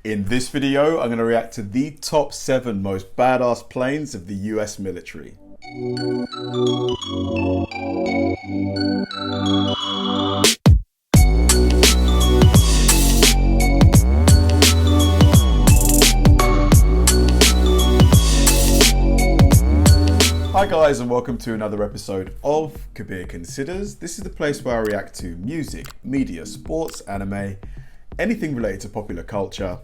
In this video, I'm going to react to the top 7 most badass planes of the US military. Hi guys, and welcome to another episode of Kabir Considers. This is the place where I react to music, media, sports, anime, anything related to popular culture.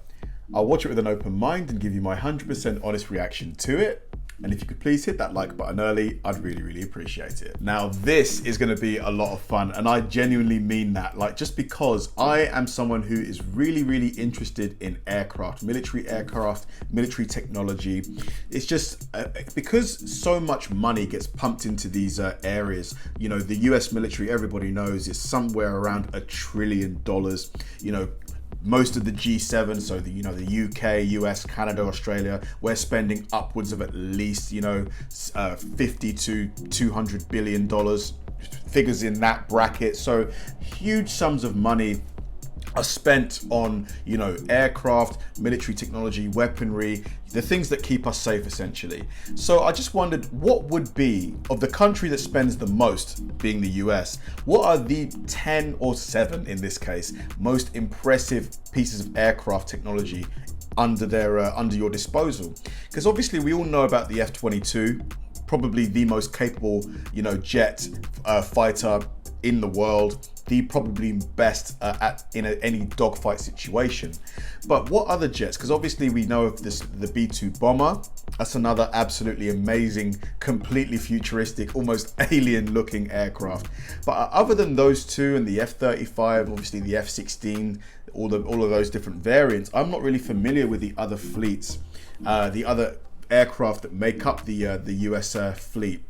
I'll watch it with an open mind and give you my 100% honest reaction to it. And if you could please hit that like button early, I'd really appreciate it. Now, this is going to be a lot of fun, and I genuinely mean that. Like, just because I am someone who is really interested in aircraft, military technology. It's just because so much money gets pumped into these areas. You know, the US military, everybody knows, is somewhere around $1 trillion. You know, most of the G7, so the UK, US, Canada, Australia, we're spending upwards of at least $50 to $200 billion, figures in that bracket. So huge sums of money are spent on aircraft, military technology, weaponry, the things that keep us safe essentially. So I just wondered, what would be, of the country that spends the most, being the US, what are the 10 or 7 in this case most impressive pieces of aircraft technology under your disposal? Because obviously we all know about the F-22, probably the most capable jet fighter in the world, the probably best in any dogfight situation. But what other jets? Because obviously we know of the B-2 bomber. That's another absolutely amazing, completely futuristic, almost alien looking aircraft. But other than those two and the F-35, obviously the F-16, all of those different variants, I'm not really familiar with the other fleets, the other aircraft that make up the US fleet.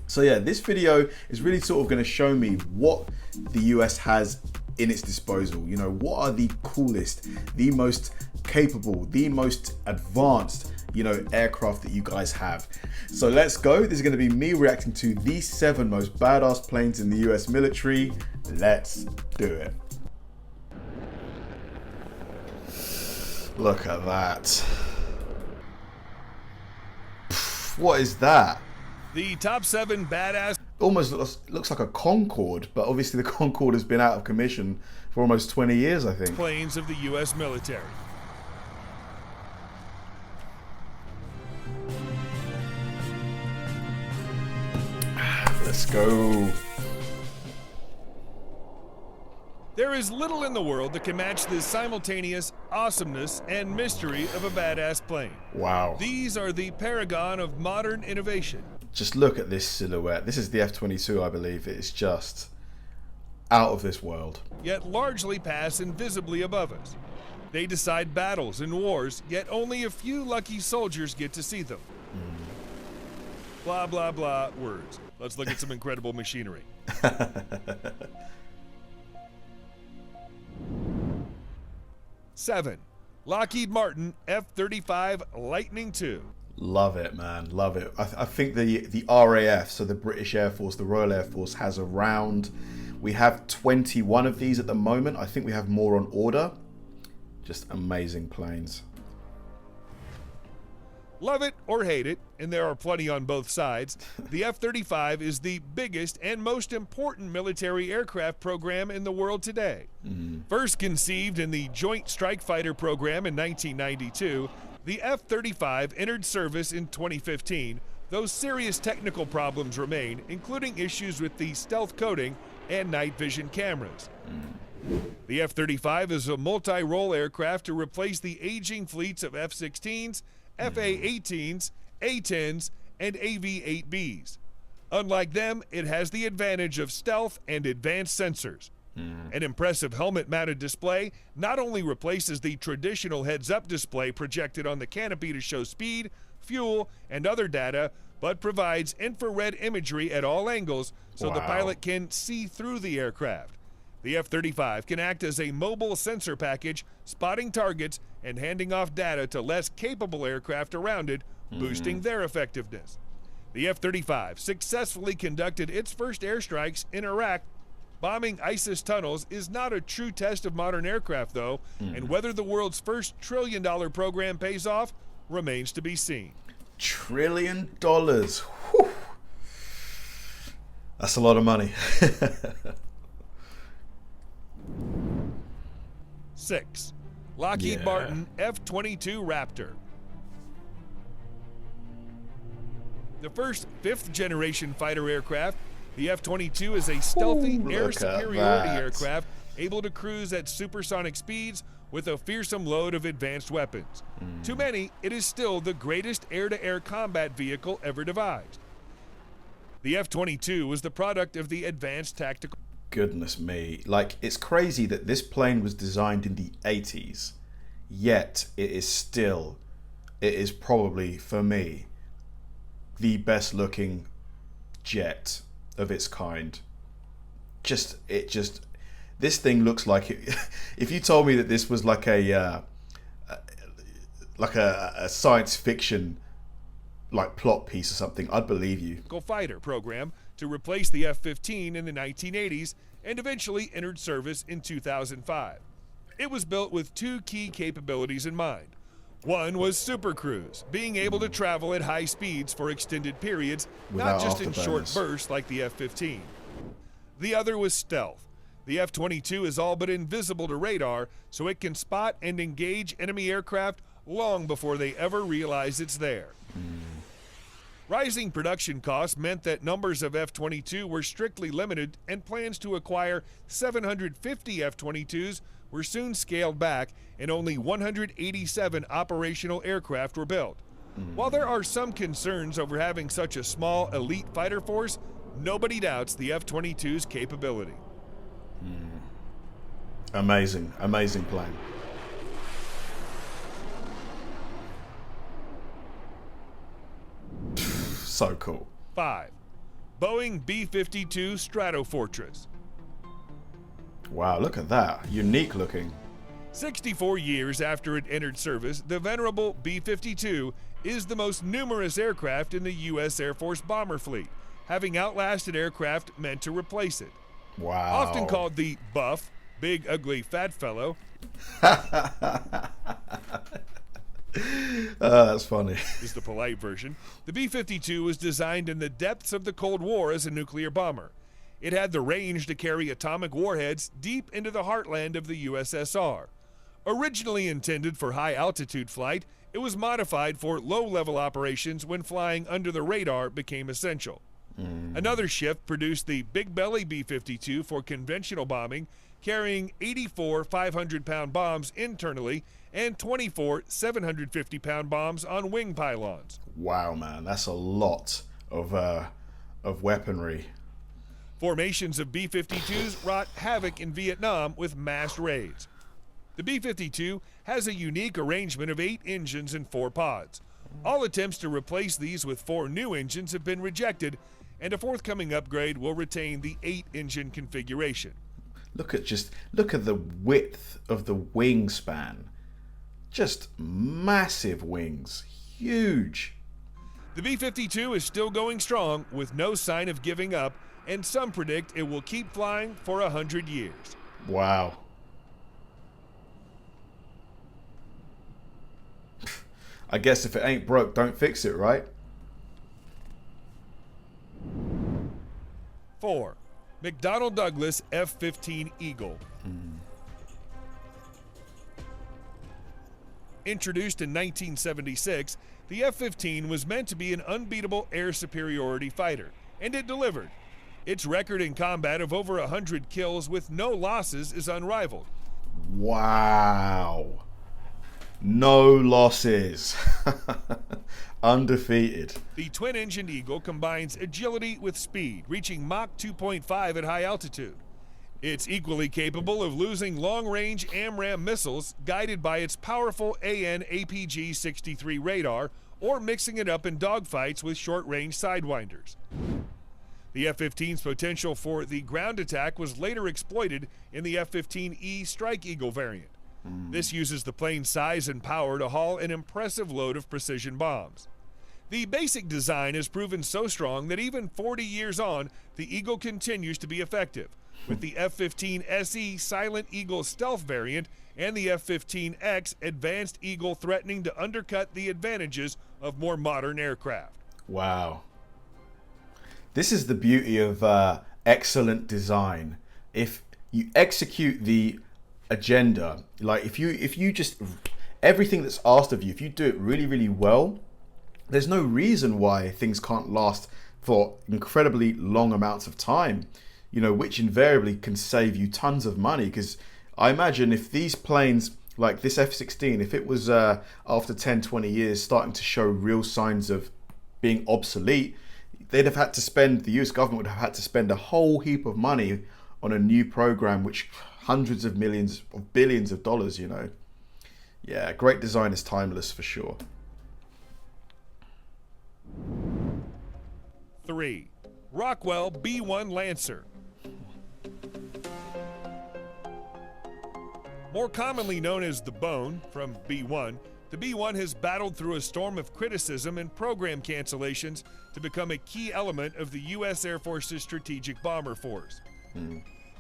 So yeah, this video is really sort of going to show me what the US has in its disposal. What are the coolest, the most capable, the most advanced, aircraft that you guys have. So let's go. This is going to be me reacting to the 7 most badass planes in the US military. Let's do it. Look at that. What is that? The top 7 badass. Almost looks like a Concorde, but obviously the Concorde has been out of commission for almost 20 years, I think. Planes of the US military. Let's go. There is little in the world that can match the simultaneous awesomeness and mystery of a badass plane. Wow. These are the paragon of modern innovation. Just look at this silhouette. This is the F-22, I believe. It's just out of this world. Yet largely pass invisibly above us. They decide battles and wars, yet only a few lucky soldiers get to see them. Blah, blah, blah words. Let's look at some incredible machinery. 7. Lockheed Martin F-35 Lightning II. Love it, man. Love it. I think the RAF, so the British Air Force, the Royal Air Force, has around, we have 21 of these at the moment. I think we have more on order. Just amazing planes. Love it or hate it, and there are plenty on both sides, the F-35 is the biggest and most important military aircraft program in the world today. First conceived in the Joint Strike Fighter program in 1992, the F-35 entered service in 2015, though serious technical problems remain, including issues with the stealth coating and night vision cameras. The F-35 is a multi-role aircraft to replace the aging fleets of F-16s, FA-18s, A-10s, and AV-8Bs. Unlike them, it has the advantage of stealth and advanced sensors. An impressive helmet-mounted display not only replaces the traditional heads-up display projected on the canopy to show speed, fuel, and other data, but provides infrared imagery at all angles so the pilot can see through the aircraft. The F-35 can act as a mobile sensor package, spotting targets and handing off data to less capable aircraft around it, boosting their effectiveness. The F-35 successfully conducted its first airstrikes in Iraq Bombing ISIS tunnels is not a true test of modern aircraft, though, and whether the world's first trillion-dollar program pays off remains to be seen. $1 trillion. Whew. That's a lot of money. 6. Lockheed Martin F-22 Raptor. The first 5th-generation fighter aircraft, the F-22 is a stealthy air superiority aircraft able to cruise at supersonic speeds with a fearsome load of advanced weapons. To many, it is still the greatest air-to-air combat vehicle ever devised. The F-22 was the product of the Advanced Tactical... Goodness me. Like, it's crazy that this plane was designed in the 80s, yet it is probably, for me, the best looking jet of its kind. This thing looks like it. If you told me that this was like a science fiction like plot piece or something, I'd believe you. Fighter program to replace the F-15 in the 1980s and eventually entered service in 2005. It was built with 2 key capabilities in mind. One was supercruise, being able to travel at high speeds for extended periods, not just in short bursts like the F-15. The other was stealth. The F-22 is all but invisible to radar, so it can spot and engage enemy aircraft long before they ever realize it's there. Rising production costs meant that numbers of F-22 were strictly limited, and plans to acquire 750 F-22s were soon scaled back, and only 187 operational aircraft were built. While there are some concerns over having such a small elite fighter force, nobody doubts the F-22's capability. Amazing plane. So cool. 5. Boeing B-52 Stratofortress. Wow, look at that. Unique looking. 64 years after it entered service, the venerable B-52 is the most numerous aircraft in the U.S. Air Force bomber fleet, having outlasted aircraft meant to replace it. Wow. Often called the buff, big, ugly, fat fellow. That's funny. Is the polite version. The B-52 was designed in the depths of the Cold War as a nuclear bomber. It had the range to carry atomic warheads deep into the heartland of the USSR. Originally intended for high-altitude flight, it was modified for low-level operations when flying under the radar became essential. Another shift produced the Big Belly B-52 for conventional bombing, carrying 84 500-pound bombs internally and 24 750-pound bombs on wing pylons. Wow, man, that's a lot of weaponry. Formations of B-52s wrought havoc in Vietnam with mass raids. The B-52 has a unique arrangement of 8 engines and 4 pods. All attempts to replace these with 4 new engines have been rejected, and a forthcoming upgrade will retain the 8-engine configuration. Look at the width of the wingspan. Just massive wings. Huge. The B-52 is still going strong with no sign of giving up, and some predict it will keep flying for 100 years. Wow. I guess if it ain't broke, don't fix it, right? 4. McDonnell Douglas F-15 Eagle. Introduced in 1976, the F-15 was meant to be an unbeatable air superiority fighter, and it delivered. Its record in combat of over 100 kills with no losses is unrivaled. Wow. No losses. Undefeated. The twin-engined Eagle combines agility with speed, reaching Mach 2.5 at high altitude. It's equally capable of losing long-range AMRAAM missiles guided by its powerful AN/APG-63 radar, or mixing it up in dogfights with short-range sidewinders. The F-15's potential for the ground attack was later exploited in the F-15E Strike Eagle variant. This uses the plane's size and power to haul an impressive load of precision bombs. The basic design has proven so strong that even 40 years on, the Eagle continues to be effective, with the F-15SE Silent Eagle stealth variant and the F-15X Advanced Eagle threatening to undercut the advantages of more modern aircraft. Wow. This is the beauty of excellent design. If you execute the agenda, like if you just, everything that's asked of you, if you do it really, really well, there's no reason why things can't last for incredibly long amounts of time, you know, which invariably can save you tons of money. Because I imagine if these planes, like this F-16, if it was after 10, 20 years starting to show real signs of being obsolete, they'd have had to spend, the US government would have had to spend a whole heap of money on a new program, which hundreds of millions of billions of dollars, you know. Yeah, great design is timeless for sure. 3. Rockwell B-1 Lancer. More commonly known as the Bone, from B-1, the B-1 has battled through a storm of criticism and program cancellations to become a key element of the U.S. Air Force's strategic bomber force.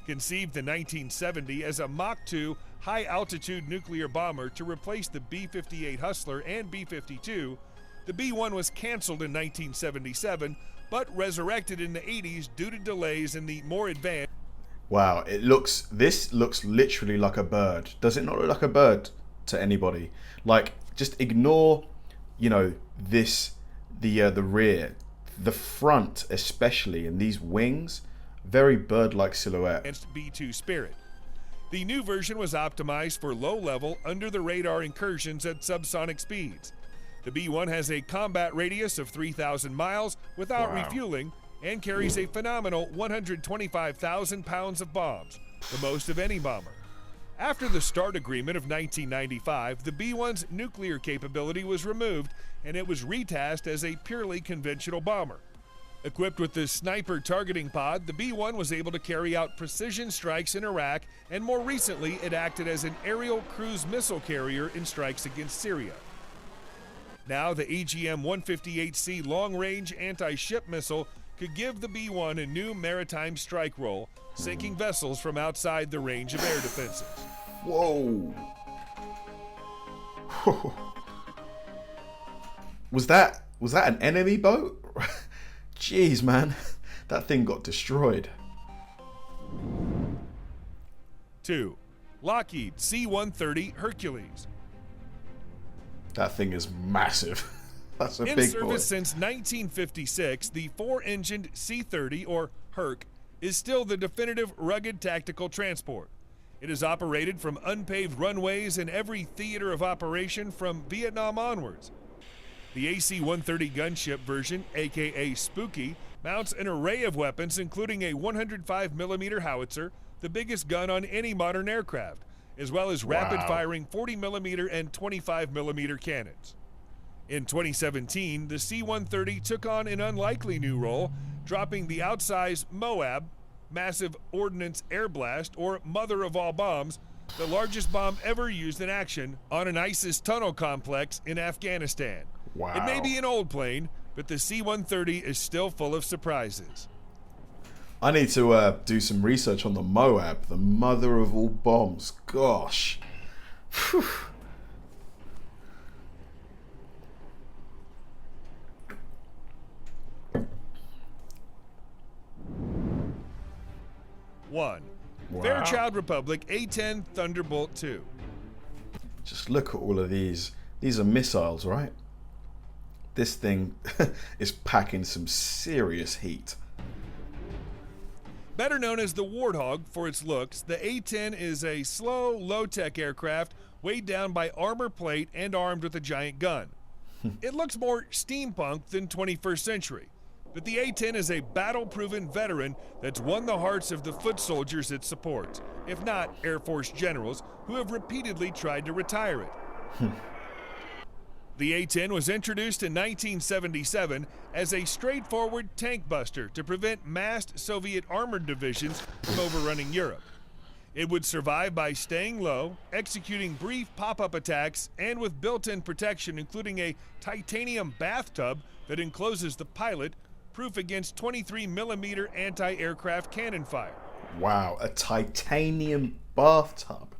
Conceived in 1970 as a Mach 2 high-altitude nuclear bomber to replace the B-58 Hustler and B-52, the B-1 was canceled in 1977, but resurrected in the 80s due to delays in the more advanced. Wow, this looks literally like a bird. Does it not look like a bird to anybody? Like, just ignore, you know, the rear, the front especially, and these wings, very bird-like silhouette. B-2 Spirit. The new version was optimized for low-level, under-the-radar incursions at subsonic speeds. The B-1 has a combat radius of 3,000 miles without refueling and carries a phenomenal 125,000 pounds of bombs, the most of any bomber. After the START agreement of 1995, the B-1's nuclear capability was removed and it was retasked as a purely conventional bomber. Equipped with the sniper targeting pod, the B-1 was able to carry out precision strikes in Iraq, and more recently it acted as an aerial cruise missile carrier in strikes against Syria. Now the AGM-158C long-range anti-ship missile could give the B-1 a new maritime strike role, sinking vessels from outside the range of air defenses. Whoa. Was that an enemy boat? Jeez, man. That thing got destroyed. 2. Lockheed C-130 Hercules. That thing is massive. That's a big boy. In service since 1956, the 4-engined C-30, or HERC, is still the definitive rugged tactical transport. It is operated from unpaved runways in every theater of operation from Vietnam onwards. The AC-130 gunship version, aka Spooky, mounts an array of weapons including a 105mm howitzer, the biggest gun on any modern aircraft, as well as rapid-firing 40mm and 25mm cannons. In 2017, the C-130 took on an unlikely new role, dropping the outsized MOAB, Massive Ordnance Air Blast, or Mother of All Bombs, the largest bomb ever used in action, on an ISIS tunnel complex in Afghanistan. Wow. It may be an old plane, but the C-130 is still full of surprises. I need to do some research on the MOAB, the mother of all bombs. Gosh. Whew. Wow. Fairchild Republic A-10 Thunderbolt II. Just look at all of these. These are missiles, right? This thing is packing some serious heat. Better known as the Warthog for its looks, the A-10 is a slow, low-tech aircraft weighed down by armor plate and armed with a giant gun. It looks more steampunk than 21st century, but the A-10 is a battle-proven veteran that's won the hearts of the foot soldiers it supports, if not Air Force generals, who have repeatedly tried to retire it. The A-10 was introduced in 1977 as a straightforward tank buster to prevent massed Soviet armored divisions from overrunning Europe. It would survive by staying low, executing brief pop-up attacks, and with built-in protection including a titanium bathtub that encloses the pilot, proof against 23mm anti-aircraft cannon fire. Wow, a titanium bathtub.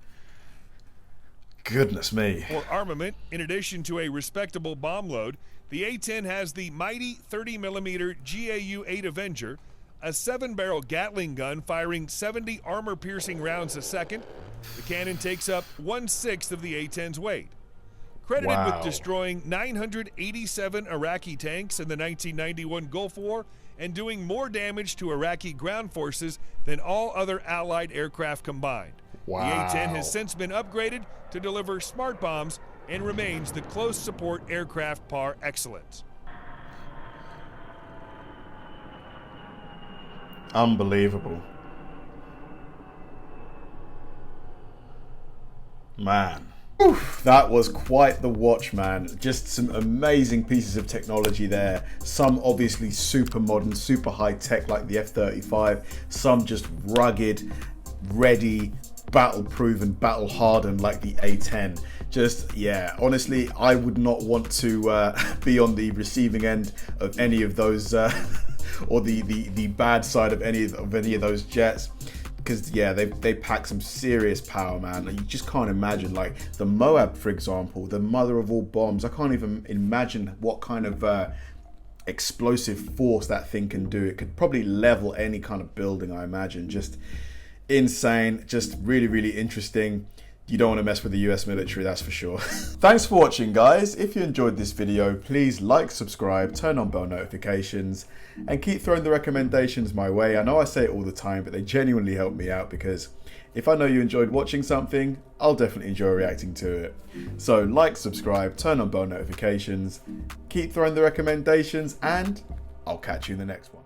Goodness me. For armament, in addition to a respectable bomb load, the A-10 has the mighty 30mm GAU-8 Avenger, a 7-barrel Gatling gun firing 70 armor-piercing rounds a second. The cannon takes up 1/6 of the A-10's weight. Credited with destroying 987 Iraqi tanks in the 1991 Gulf War and doing more damage to Iraqi ground forces than all other Allied aircraft combined. Wow. The A-10 has since been upgraded to deliver smart bombs and remains the close support aircraft par excellence. Unbelievable. Man. Oof, that was quite the watch, man. Just some amazing pieces of technology there. Some obviously super modern, super high tech like the F-35. Some just rugged, ready, battle-proven, battle-hardened like the A-10. Just, yeah, honestly, I would not want to be on the receiving end of any of those, or the bad side of any of those jets. Because, yeah, they pack some serious power, man. Like, you just can't imagine, like, the Moab, for example, the mother of all bombs. I can't even imagine what kind of explosive force that thing can do. It could probably level any kind of building, I imagine. Just insane, just really, really interesting. You don't want to mess with the US military, that's for sure. Thanks for watching, guys. If you enjoyed this video, please like, subscribe, turn on bell notifications, and keep throwing the recommendations my way. I know I say it all the time, but they genuinely help me out, because if I know you enjoyed watching something, I'll definitely enjoy reacting to it. So like, subscribe, turn on bell notifications, keep throwing the recommendations, and I'll catch you in the next one.